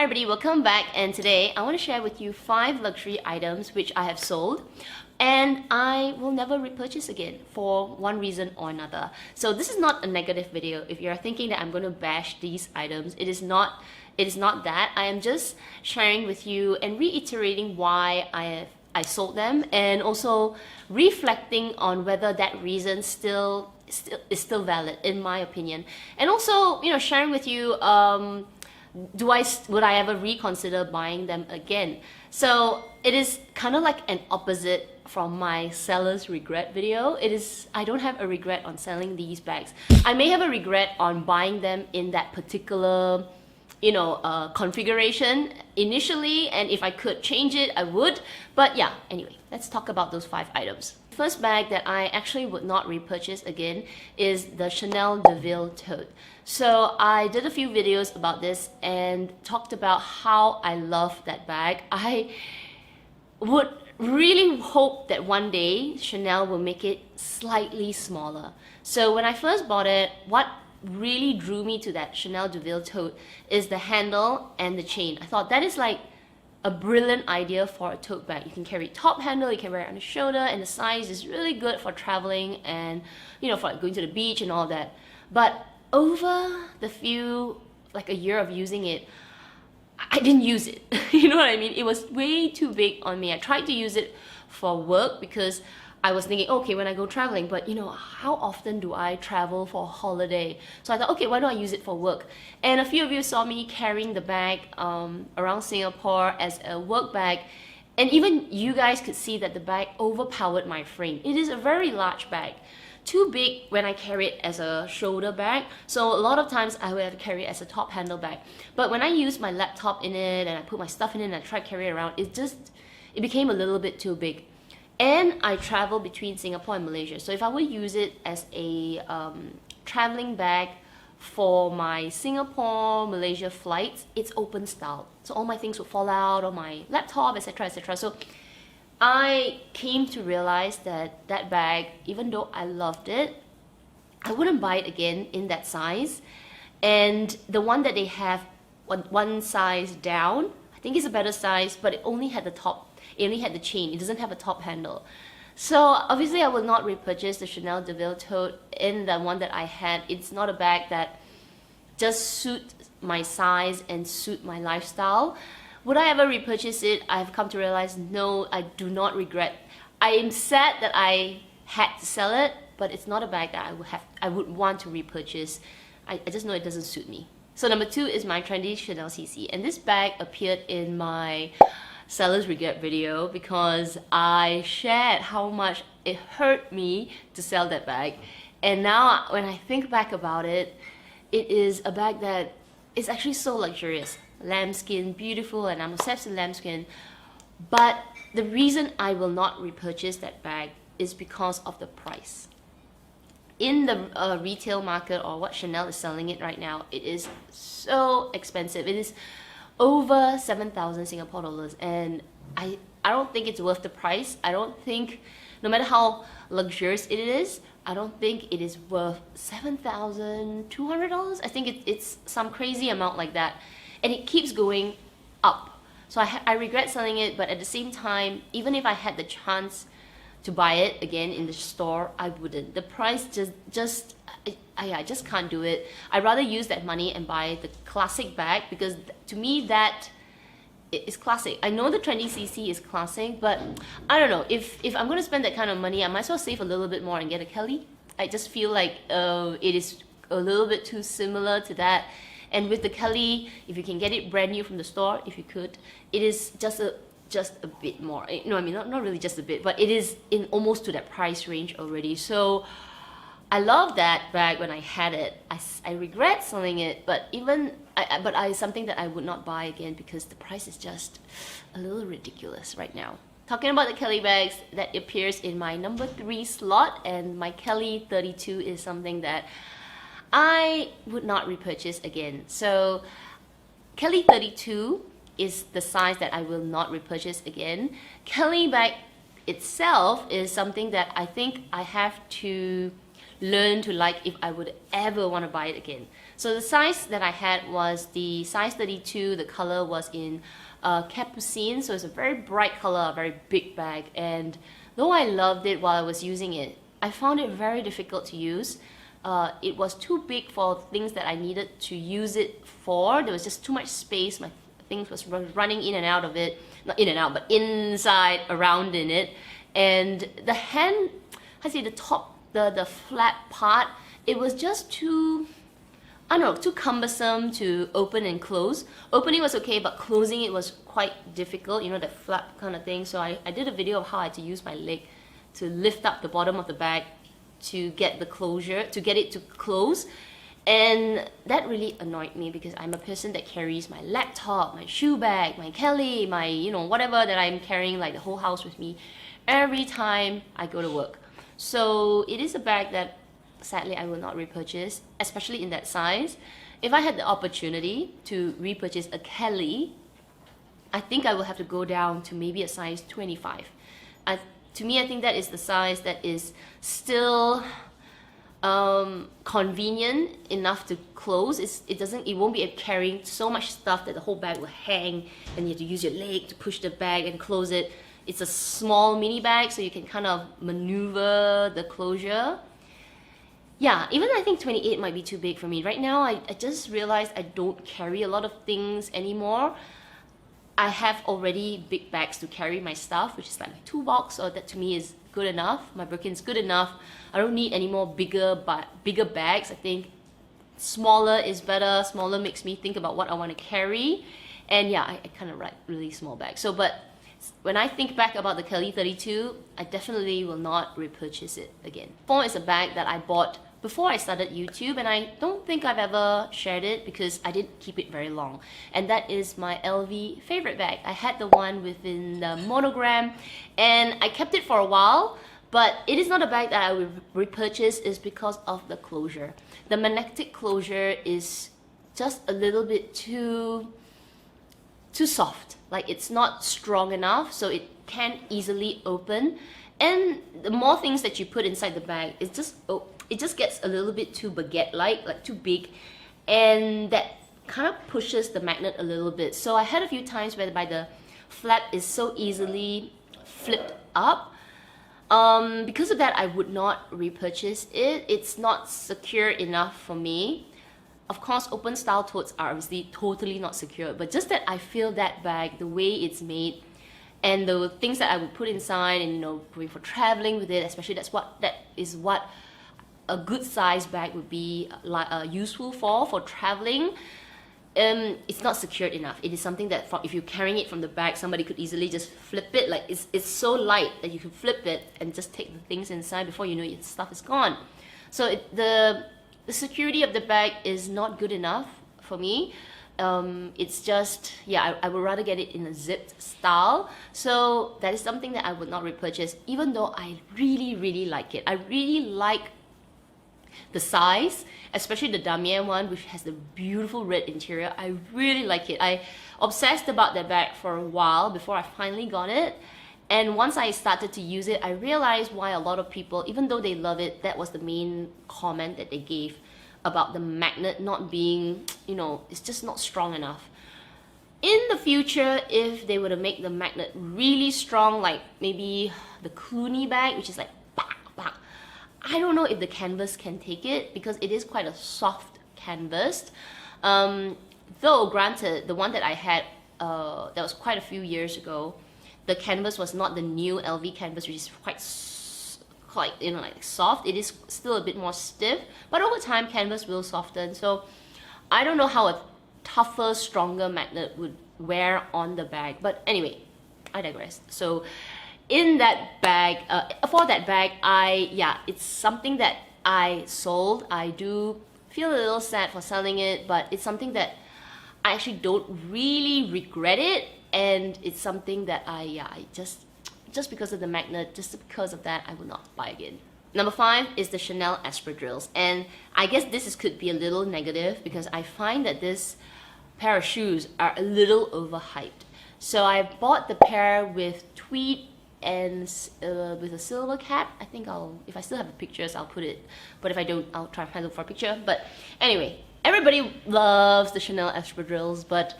Hi everybody, welcome back, and today I want to share with you 5 luxury items which I have sold and I will never repurchase again for one reason or another. So this is not a negative video. If you're thinking that I'm going to bash these items, it is not that. I am just sharing with you and reiterating why I sold them, and also reflecting on whether that reason is still valid in my opinion, and also sharing with you would I ever reconsider buying them again. So it is kind of like an opposite from my seller's regret video. I don't have a regret on selling these bags. I may have a regret on buying them in that particular configuration initially, and if I could change it I would. But yeah, anyway, let's talk about those 5 items. First bag that I actually would not repurchase again is the Chanel Deville Tote. So I did a few videos about this and talked about how I love that bag. I would really hope that one day Chanel will make it slightly smaller. So when I first bought it, what really drew me to that Chanel Deville Tote is the handle and the chain. I thought that is like a brilliant idea for a tote bag. You can carry top handle, you can wear it on the shoulder, and the size is really good for traveling and for like going to the beach and all that. But over a year of using it, I didn't use it. You know what I mean? It was way too big on me. I tried to use it for work because I was thinking, okay, when I go traveling, but how often do I travel for a holiday? So I thought, okay, why don't I use it for work? And a few of you saw me carrying the bag around Singapore as a work bag, and even you guys could see that the bag overpowered my frame. It is a very large bag. Too big when I carry it as a shoulder bag, so a lot of times I would have to carry it as a top handle bag. But when I use my laptop in it and I put my stuff in it and I try to carry it around, it became a little bit too big. And I travel between Singapore and Malaysia, so if I would use it as a traveling bag for my Singapore Malaysia flights, it's open style, so all my things would fall out on my laptop, etc, etc. So I came to realize that that bag, even though I loved it, I wouldn't buy it again in that size. And the one that they have one size down, I think is a better size, but it only had the chain. It doesn't have a top handle. So obviously I will not repurchase the Chanel Deville Tote in the one that I had. It's not a bag that just suits my size and suit my lifestyle. Would I ever repurchase it? I've come to realize, no, I do not regret. I am sad that I had to sell it, but it's not a bag that I would want to repurchase. I just know it doesn't suit me. So number 2 is my trendy Chanel CC, and this bag appeared in my seller's regret video because I shared how much it hurt me to sell that bag. And now when I think back about it, it is a bag that is actually so luxurious. Lambskin, beautiful, and I'm obsessed with lambskin. But the reason I will not repurchase that bag is because of the price. In the retail market, or what Chanel is selling it right now, it is so expensive. It is over 7,000 Singapore dollars, and I don't think it's worth the price. I don't think, no matter how luxurious it is, I don't think it is worth $7,200. I think it's some crazy amount like that, and it keeps going up. So I regret selling it, but at the same time, even if I had the chance to buy it again in the store, I wouldn't. The price I just can't do it. I'd rather use that money and buy the classic bag, because to me that is classic. I know the trendy CC is classic, but I don't know, if I'm going to spend that kind of money, I might as well save a little bit more and get a Kelly. I just feel like it is a little bit too similar to that. And with the Kelly, if you can get it brand new from the store, if you could, it is just a bit more. No, I mean, not really just a bit, but it is in almost to that price range already. So I love that bag when I had it. I regret selling it, but something that I would not buy again because the price is just a little ridiculous right now. Talking about the Kelly bags, that appears in my number 3 slot, and my Kelly 32 is something that I would not repurchase again. So Kelly 32 is the size that I will not repurchase again. Kelly bag itself is something that I think I have to learn to like if I would ever want to buy it again. So the size that I had was the size 32. The color was in Capucine, so it's a very bright color, a very big bag. And though I loved it while I was using it, I found it very difficult to use. It was too big for things that I needed to use it for. There was just too much space. My things was running in and out of it. Not in and out, but inside, around in it. And the hand, the top, the flap part, it was just too, I don't know, too cumbersome to open and close. Opening was okay, but closing it was quite difficult, you know, the flap kind of thing. So I did a video of how I had to use my leg to lift up the bottom of the bag to get the closure, to get it to close. And that really annoyed me because I'm a person that carries my laptop, my shoe bag, my Kelly, my, you know, whatever that I'm carrying, like the whole house with me every time I go to work. So it is a bag that sadly I will not repurchase, especially in that size. If I had the opportunity to repurchase a Kelly, I think I will have to go down to maybe a size 25. To me, I think that is the size that is still convenient enough to close. It won't be carrying so much stuff that the whole bag will hang and you have to use your leg to push the bag and close it. It's a small mini bag, so you can kind of maneuver the closure. Yeah, even I think 28 might be too big for me. Right now, I just realized I don't carry a lot of things anymore. I have already big bags to carry my stuff, which is like my toolbox, so that to me is good enough. My Birkin's good enough. I don't need any more bigger bags. I think smaller is better. Smaller makes me think about what I want to carry. And yeah, I kind of like really small bags. So, but when I think back about the Kelly 32, I definitely will not repurchase it again. 4 is a bag that I bought before I started YouTube, and I don't think I've ever shared it because I didn't keep it very long. And that is my LV favorite bag. I had the one within the monogram and I kept it for a while, but it is not a bag that I will repurchase. Is because of the closure. The magnetic closure is just a little bit too soft. Like, it's not strong enough, so it can't easily open. And the more things that you put inside the bag, it just gets a little bit too baguette-like, like too big, and that kind of pushes the magnet a little bit. So I had a few times whereby the flap is so easily flipped up. Because of that, I would not repurchase it. It's not secure enough for me. Of course, open style totes are obviously totally not secure, but just that I feel that bag, the way it's made, and the things that I would put inside, and you know, going for traveling with it, especially that is what a good size bag would be useful for traveling. It's not secured enough. It is something that if you're carrying it from the bag, somebody could easily just flip it. Like, it's so light that you can flip it and just take the things inside. Before you know it, your stuff is gone. So the security of the bag is not good enough for me. It's just, yeah, I would rather get it in a zipped style. So that is something that I would not repurchase, even though I really, really like it. I really like the size, especially the Damier one, which has the beautiful red interior. I really like it. I obsessed about that bag for a while before I finally got it. And once I started to use it, I realized why a lot of people, even though they love it, that was the main comment that they gave about the magnet not being, you know, it's just not strong enough. In the future, if they were to make the magnet really strong, like maybe the Clooney bag, which is like, bah, bah, I don't know if the canvas can take it because it is quite a soft canvas. Though, granted, the one that I had, that was quite a few years ago, the canvas was not the new LV canvas, which is quite you know, like soft. It is still a bit more stiff, but over time canvas will soften. So I don't know how a tougher, stronger magnet would wear on the bag. But anyway, I digress. So in that bag, for that bag, it's something that I sold. I do feel a little sad for selling it, but it's something that I actually don't really regret it. And it's something that I just because of the magnet, just because of that, I will not buy again. Number 5 is the Chanel espadrilles. And I guess this could be a little negative because I find that this pair of shoes are a little overhyped. So I bought the pair with tweed and with a silver cap. I think if I still have the pictures, I'll put it. But if I don't, I'll try and look for a picture. But anyway, everybody loves the Chanel espadrilles, but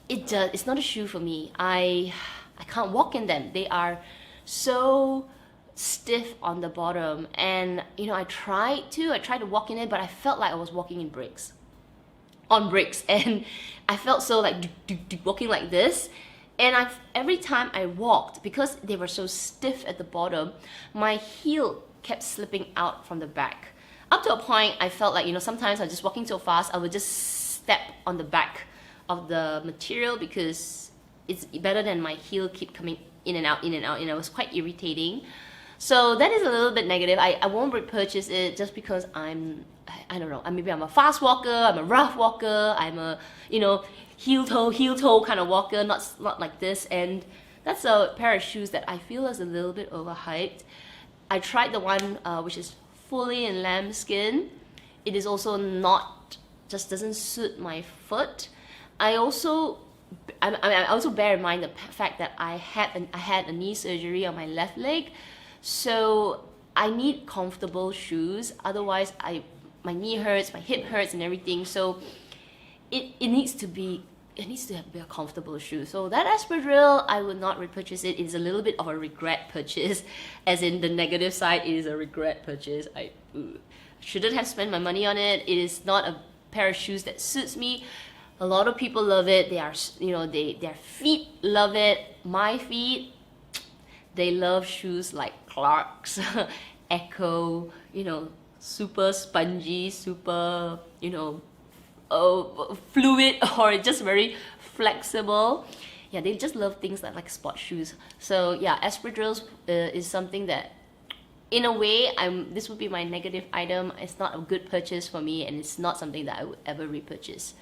it's not a shoe for me. I can't walk in them. They are so stiff on the bottom, and you know, I tried to walk in it, but I felt like I was walking in bricks. On bricks, and I felt so like walking like this. And every time I walked, because they were so stiff at the bottom, my heel kept slipping out from the back. Up to a point, I felt like, you know, sometimes I was just walking so fast, I would just step on the back of the material because it's better than my heel keep coming in and out, and it was quite irritating. So that is a little bit negative. I won't repurchase it just because I don't know, maybe I'm a fast walker, I'm a rough walker, I'm a, you know, heel toe kind of walker, not like this. And that's a pair of shoes that I feel is a little bit overhyped. I tried the one which is fully in lambskin. It is also just doesn't suit my foot. I also bear in mind the fact that I had a knee surgery on my left leg, so I need comfortable shoes. Otherwise, my knee hurts, my hip hurts, and everything. So it needs to be a comfortable shoe. So that espadrille, I would not repurchase it. It's a little bit of a regret purchase, as in the negative side. It is a regret purchase. I shouldn't have spent my money on it. It is not a pair of shoes that suits me. A lot of people love it. They are, you know, their feet love it. My feet, they love shoes like Clark's, Echo, you know, super spongy, super, you know, fluid, or just very flexible. Yeah, they just love things like sport shoes. So yeah, espadrilles is something that, in a way, this would be my negative item. It's not a good purchase for me, and it's not something that I would ever repurchase.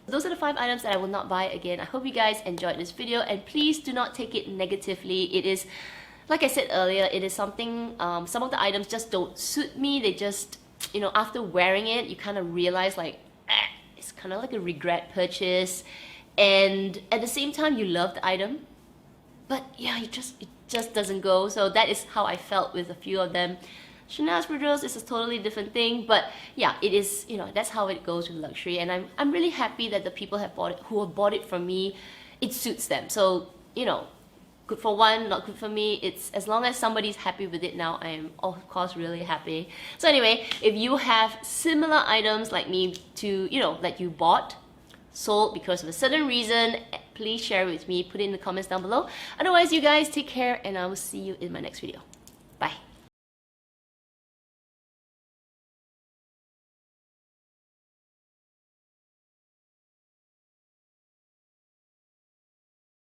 Those are the 5 items that I will not buy again. I hope you guys enjoyed this video, and please do not take it negatively. It is, like I said earlier, it is something, some of the items just don't suit me. They just, you know, after wearing it, you kind of realize like, it's kind of like a regret purchase. And at the same time, you love the item, but yeah, it just doesn't go. So that is how I felt with a few of them. Chanel espadrilles is a totally different thing, but yeah, it is, you know, that's how it goes with luxury. And I'm really happy that the people who have bought it from me, it suits them. So, you know, good for one, not good for me. It's as long as somebody's happy with it now, I am of course really happy. So anyway, if you have similar items like me to, you know, that you bought, sold because of a certain reason, please share with me, put it in the comments down below. Otherwise, you guys take care, and I will see you in my next video. Bye.